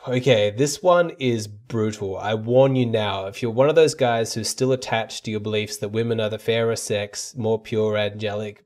Okay, this one is brutal. I warn you now, if you're one of those guys who's still attached to your beliefs that women are the fairer sex, more pure, angelic,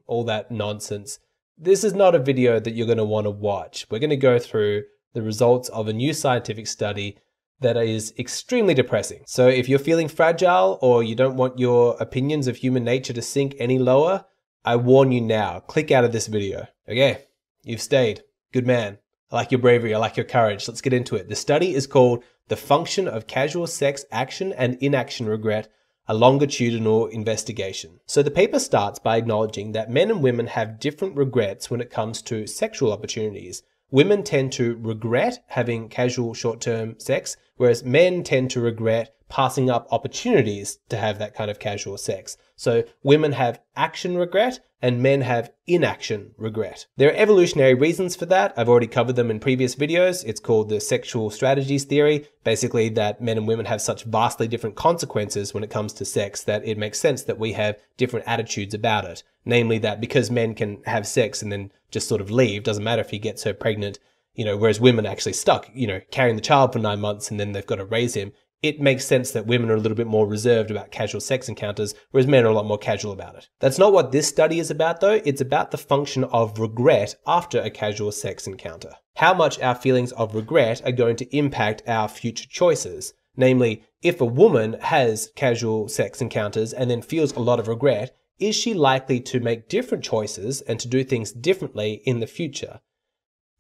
all that nonsense, this is not a video that you're going to want to watch. We're going to go through the results of a new scientific study that is extremely depressing. So if you're feeling fragile or you don't want your opinions of human nature to sink any lower, I warn you now, click out of this video. Okay, you've stayed. Good man. I like your bravery, I like your courage. Let's get into it. The study is called The Function of Casual Sex Action and Inaction Regret, a longitudinal investigation. So the paper starts by acknowledging that men and women have different regrets when it comes to sexual opportunities. Women tend to regret having casual short-term sex, whereas men tend to regret passing up opportunities to have that kind of casual sex. So women have action regret and men have inaction regret. There are evolutionary reasons for that. I've already covered them in previous videos. It's called the sexual strategies theory. Basically that men and women have such vastly different consequences when it comes to sex that it makes sense that we have different attitudes about it. Namely that because men can have sex and then just sort of leave, doesn't matter if he gets her pregnant, whereas women are actually stuck, carrying the child for 9 months and then they've got to raise him. It makes sense that women are a little bit more reserved about casual sex encounters, whereas men are a lot more casual about it. That's not what this study is about though. It's about the function of regret after a casual sex encounter. How much our feelings of regret are going to impact our future choices. Namely, if a woman has casual sex encounters and then feels a lot of regret, is she likely to make different choices and to do things differently in the future?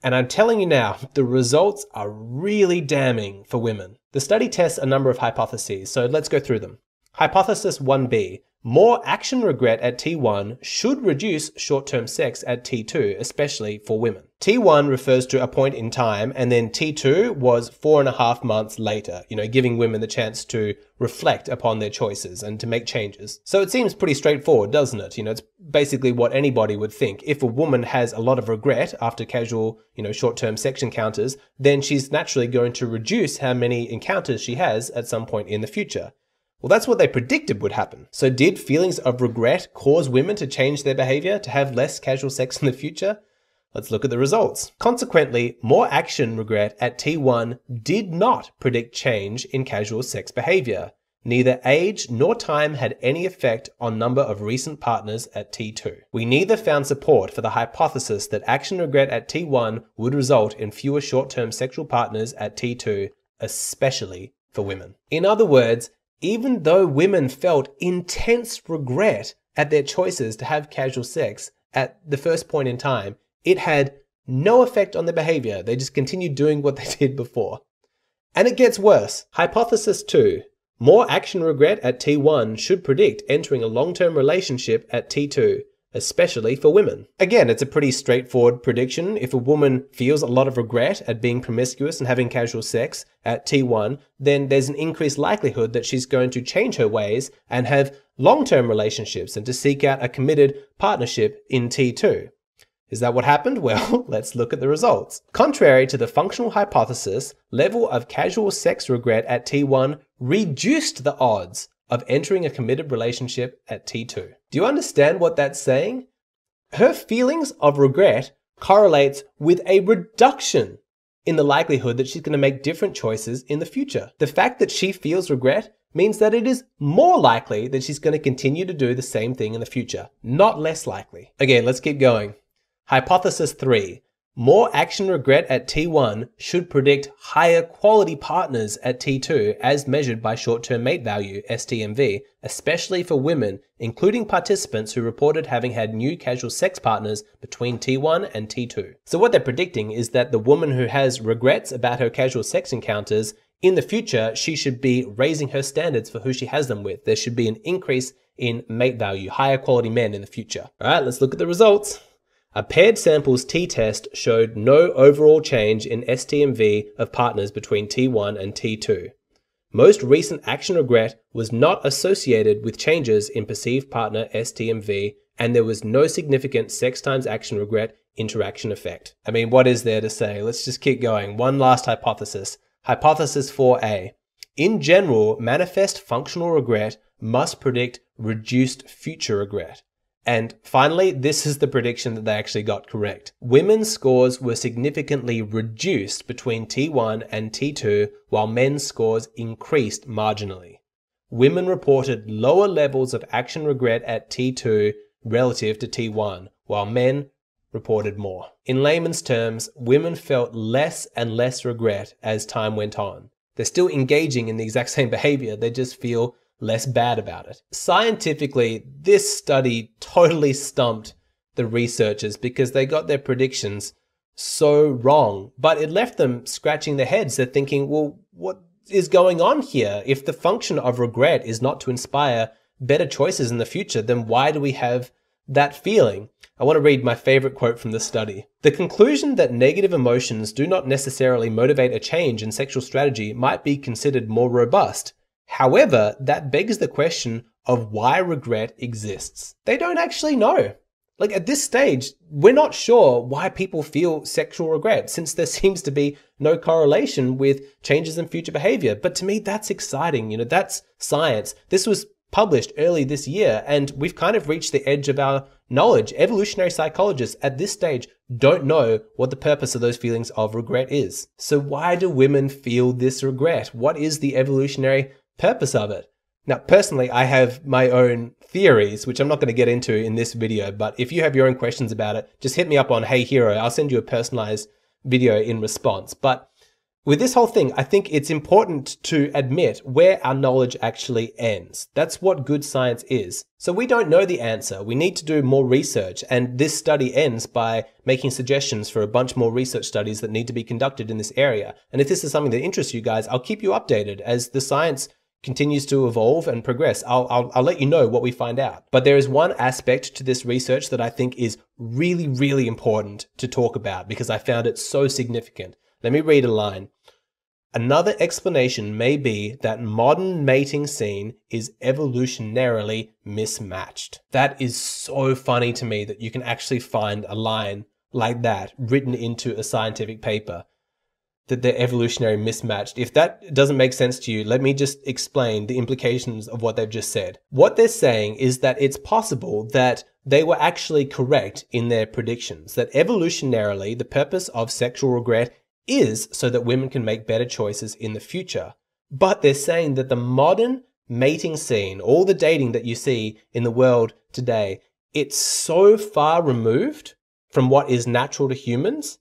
And I'm telling you now, the results are really damning for women. The study tests a number of hypotheses, so let's go through them. Hypothesis 1b, more action regret at T1 should reduce short-term sex at T2, especially for women. T1 refers to a point in time, and then T2 was 4.5 months later, giving women the chance to reflect upon their choices and to make changes. So it seems pretty straightforward, doesn't it? It's basically what anybody would think. If a woman has a lot of regret after casual, short-term sex encounters, then she's naturally going to reduce how many encounters she has at some point in the future. Well, that's what they predicted would happen. So did feelings of regret cause women to change their behavior, to have less casual sex in the future? Let's look at the results. Consequently, more action regret at T1 did not predict change in casual sex behavior. Neither age nor time had any effect on number of recent partners at T2. We neither found support for the hypothesis that action regret at T1 would result in fewer short-term sexual partners at T2, especially for women. In other words, even though women felt intense regret at their choices to have casual sex at the first point in time, it had no effect on their behavior. They just continued doing what they did before. And it gets worse. Hypothesis 2. More action regret at T1 should predict entering a long-term relationship at T2, especially for women. Again, it's a pretty straightforward prediction. If a woman feels a lot of regret at being promiscuous and having casual sex at T1, then there's an increased likelihood that she's going to change her ways and have long-term relationships and to seek out a committed partnership in T2. Is that what happened? Well, let's look at the results. Contrary to the functional hypothesis, level of casual sex regret at T1 reduced the odds of entering a committed relationship at T2. Do you understand what that's saying? Her feelings of regret correlates with a reduction in the likelihood that she's going to make different choices in the future. The fact that she feels regret means that it is more likely that she's going to continue to do the same thing in the future, not less likely. Again, let's keep going. Hypothesis 3. More action regret at T1 should predict higher quality partners at T2 as measured by short-term mate value, STMV, especially for women, including participants who reported having had new casual sex partners between T1 and T2. So what they're predicting is that the woman who has regrets about her casual sex encounters, in the future, she should be raising her standards for who she has them with. There should be an increase in mate value, higher quality men in the future. All right, let's look at the results. A paired samples t-test showed no overall change in STMV of partners between T1 and T2. Most recent action regret was not associated with changes in perceived partner STMV, and there was no significant sex times action regret interaction effect. I mean, what is there to say? Let's just keep going. One last hypothesis. Hypothesis 4a. In general, manifest functional regret must predict reduced future regret. And finally, this is the prediction that they actually got correct. Women's scores were significantly reduced between T1 and T2, while men's scores increased marginally. Women reported lower levels of action regret at T2 relative to T1, while men reported more. In layman's terms, women felt less and less regret as time went on. They're still engaging in the exact same behavior, they just feel less bad about it. Scientifically, this study totally stumped the researchers because they got their predictions so wrong, but it left them scratching their heads. They're thinking, well, what is going on here? If the function of regret is not to inspire better choices in the future, then why do we have that feeling? I want to read my favorite quote from the study. The conclusion that negative emotions do not necessarily motivate a change in sexual strategy might be considered more robust. However, that begs the question of why regret exists. They don't actually know. Like at this stage, we're not sure why people feel sexual regret since there seems to be no correlation with changes in future behavior. But to me, that's exciting. That's science. This was published early this year and we've kind of reached the edge of our knowledge. Evolutionary psychologists at this stage don't know what the purpose of those feelings of regret is. So why do women feel this regret? What is the evolutionary purpose of it? Now, personally, I have my own theories, which I'm not going to get into in this video, but if you have your own questions about it, just hit me up on Hey Hero. I'll send you a personalized video in response. But with this whole thing, I think it's important to admit where our knowledge actually ends. That's what good science is. So we don't know the answer. We need to do more research. And this study ends by making suggestions for a bunch more research studies that need to be conducted in this area. And if this is something that interests you guys, I'll keep you updated as the science continues to evolve and progress. I'll let you know what we find out. But there is one aspect to this research that I think is really, really important to talk about because I found it so significant. Let me read a line. Another explanation may be that modern mating scene is evolutionarily mismatched. That is so funny to me that you can actually find a line like that written into a scientific paper, that they're evolutionary mismatched. If that doesn't make sense to you, let me just explain the implications of what they've just said. What they're saying is that it's possible that they were actually correct in their predictions, that evolutionarily the purpose of sexual regret is so that women can make better choices in the future. But they're saying that the modern mating scene, all the dating that you see in the world today, it's so far removed from what is natural to humans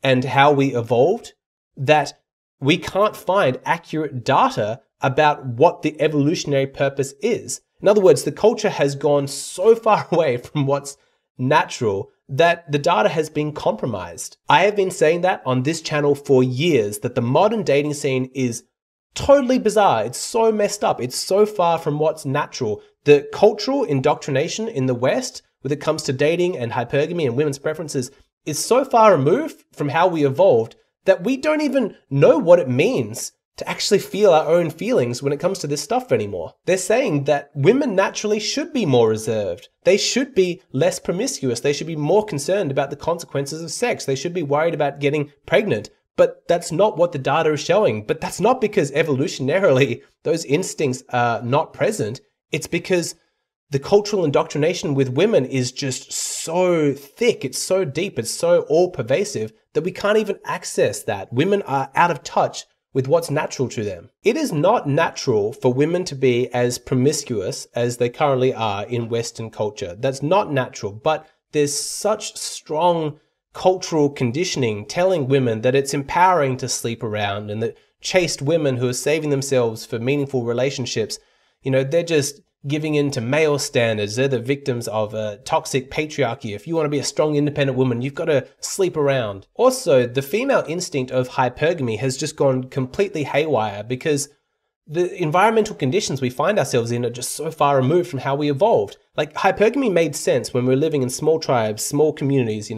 and how we evolved that we can't find accurate data about what the evolutionary purpose is. In other words, the culture has gone so far away from what's natural that the data has been compromised. I have been saying that on this channel for years, that the modern dating scene is totally bizarre. It's so messed up. It's so far from what's natural. The cultural indoctrination in the West, when it comes to dating and hypergamy and women's preferences, is so far removed from how we evolved that we don't even know what it means to actually feel our own feelings when it comes to this stuff anymore. They're saying that women naturally should be more reserved. They should be less promiscuous. They should be more concerned about the consequences of sex. They should be worried about getting pregnant. But that's not what the data is showing. But that's not because evolutionarily those instincts are not present. It's because the cultural indoctrination with women is just so thick, it's so deep, it's so all-pervasive that we can't even access that. Women are out of touch with what's natural to them. It is not natural for women to be as promiscuous as they currently are in Western culture. That's not natural, but there's such strong cultural conditioning telling women that it's empowering to sleep around, and that chaste women who are saving themselves for meaningful relationships, they're just giving in to male standards. They're the victims of a toxic patriarchy. If you want to be a strong, independent woman, you've got to sleep around. Also, the female instinct of hypergamy has just gone completely haywire because the environmental conditions we find ourselves in are just so far removed from how we evolved. Like, hypergamy made sense when we were living in small tribes, small communities,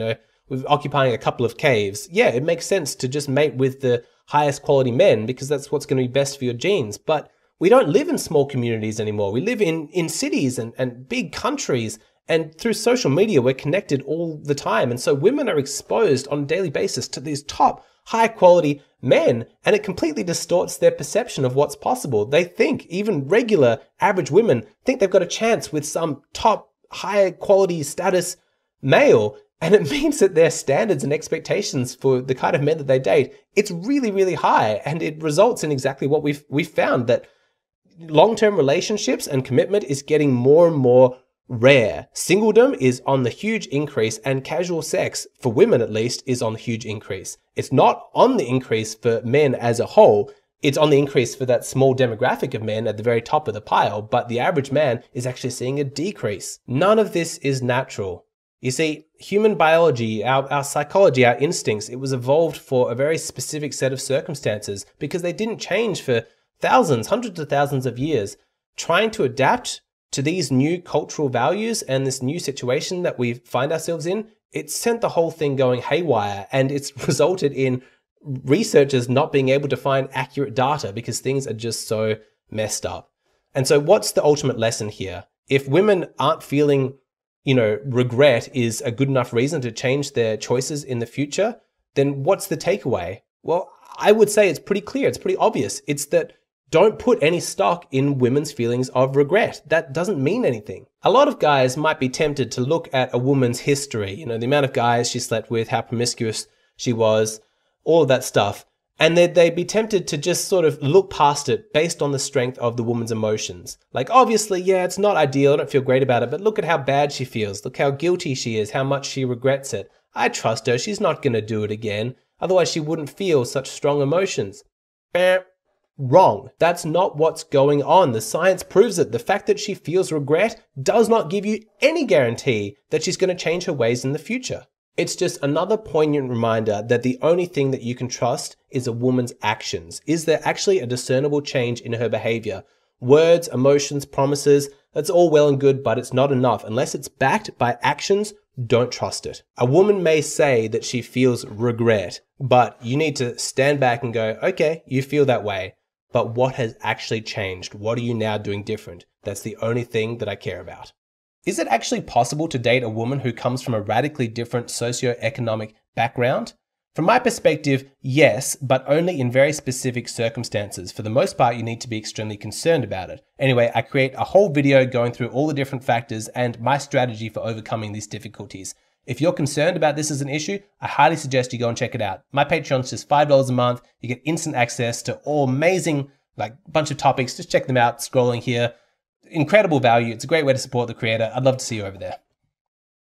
with occupying a couple of caves. Yeah, it makes sense to just mate with the highest quality men because that's what's going to be best for your genes. But we don't live in small communities anymore. We live in cities and big countries, and through social media, we're connected all the time. And so women are exposed on a daily basis to these top, high quality men, and it completely distorts their perception of what's possible. They think, even regular average women think they've got a chance with some top higher quality status male. And it means that their standards and expectations for the kind of men that they date, it's really, really high. And it results in exactly what we've found, that long-term relationships and commitment is getting more and more rare. Singledom is on the huge increase, and casual sex, for women at least, is on the huge increase. It's not on the increase for men as a whole. It's on the increase for that small demographic of men at the very top of the pile, but the average man is actually seeing a decrease. None of this is natural. You see, human biology, our psychology, our instincts, it was evolved for a very specific set of circumstances because they didn't change for thousands, hundreds of thousands of years. Trying to adapt to these new cultural values and this new situation that we find ourselves in, it sent the whole thing going haywire, and it's resulted in researchers not being able to find accurate data because things are just so messed up. And so what's the ultimate lesson here? If women aren't feeling, regret is a good enough reason to change their choices in the future, then what's the takeaway? Well, I would say it's pretty clear. It's pretty obvious. It's that don't put any stock in women's feelings of regret. That doesn't mean anything. A lot of guys might be tempted to look at a woman's history, the amount of guys she slept with, how promiscuous she was, all of that stuff. And they'd be tempted to just sort of look past it based on the strength of the woman's emotions. Like, obviously, yeah, it's not ideal. I don't feel great about it, but look at how bad she feels. Look how guilty she is, how much she regrets it. I trust her. She's not going to do it again. Otherwise, she wouldn't feel such strong emotions. Wrong. That's not what's going on. The science proves it. The fact that she feels regret does not give you any guarantee that she's going to change her ways in the future. It's just another poignant reminder that the only thing that you can trust is a woman's actions. Is there actually a discernible change in her behavior? Words, emotions, promises, that's all well and good, but it's not enough. Unless it's backed by actions, don't trust it. A woman may say that she feels regret, but you need to stand back and go, okay, you feel that way, but what has actually changed? What are you now doing different? That's the only thing that I care about. Is it actually possible to date a woman who comes from a radically different socioeconomic background? From my perspective, yes, but only in very specific circumstances. For the most part, you need to be extremely concerned about it. Anyway, I create a whole video going through all the different factors and my strategy for overcoming these difficulties. If you're concerned about this as an issue, I highly suggest you go and check it out. My Patreon's just $5 a month. You get instant access to all amazing, bunch of topics. Just check them out, scrolling here. Incredible value. It's a great way to support the creator. I'd love to see you over there.